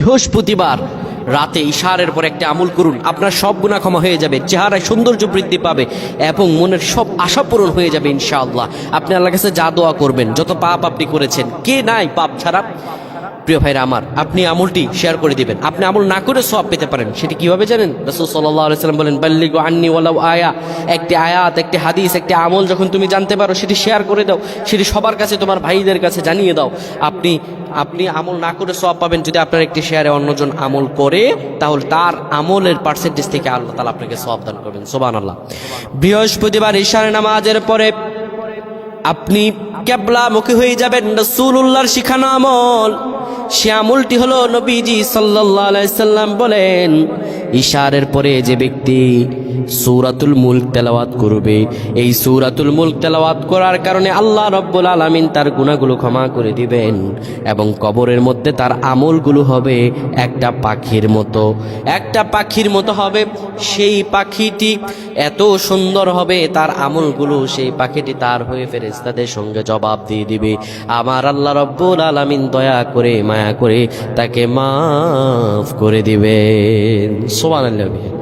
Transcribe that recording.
বৃহস্পতিবার রাতে ইশারের পর একটা আমল করুন, আপনার সব গুনাহ ক্ষমা হয়ে যাবে, চেহারায় সৌন্দর্য বৃদ্ধি পাবে এবং মনের সব আশা পূরণ হয়ে যাবে ইনশাআল্লাহ। আপনি আল্লাহর কাছে যা দোয়া করবেন, যত পাপ আপনি করেছেন, কে নাই পাপ ছাড়া? প্রিয় ভাইরা আমার, আপনি আমলটি শেয়ার করে দিবেন। আপনি আমল না করে সওয়াব পেতে পারেন। সেটি কিভাবে জানেন? রাসূল সাল্লাল্লাহু আলাইহি ওয়াসাল্লাম বলেন, বাল্লিগু আন্নি ওয়ালাউ আয়া। একটি আয়াত, একটি হাদিস, একটি আমল যখন তুমি জানতে পারো, সেটি শেয়ার করে দাও, সেটি সবার কাছে, তোমার ভাইদের কাছে জানিয়ে দাও। আপনি আমল না করে সওয়াব পাবেন। যদি আপনার একটি শেয়ারে অন্যজন আমল করে, তাহলে তার আমলের পার্সেন্টেজ থেকে আল্লাহ তাআলা আপনাকে সওয়াব দান করবেন। সুবহানাল্লাহ। বৃহস্পতিবার ইশার নামাজের পরে আপনি কিবলামুখী হয়ে যাবেন। রাসূলুল্লাহর শিখানো আমল, সে আমলটি হলো, নবীজি সাল্লাল্লাহু আলাইহি সাল্লাম বলেন, ইশারের পরে যে ব্যক্তি সূরাতুল মুলক তেলাওয়াত করবে, এই সূরাতুল মুলক তেলাওয়াত করার কারণে আল্লাহ রাব্বুল আলামিন তার গুনাহগুলো ক্ষমা করে দিবেন এবং কবরের মধ্যে তার আমলগুলো হবে একটা পাখির মতো হবে। সেই পাখিটি এত সুন্দর হবে, তার আমলগুলো সেই পাখিটি তার হয়ে ফেরেশতাদের সঙ্গে জবাব দিয়ে দিবে। আমার আল্লাহ রাব্বুল আলামিন দয়া করে, মায়া করে তাকে মাফ করে দিবেন। সুবহানাল্লাহ।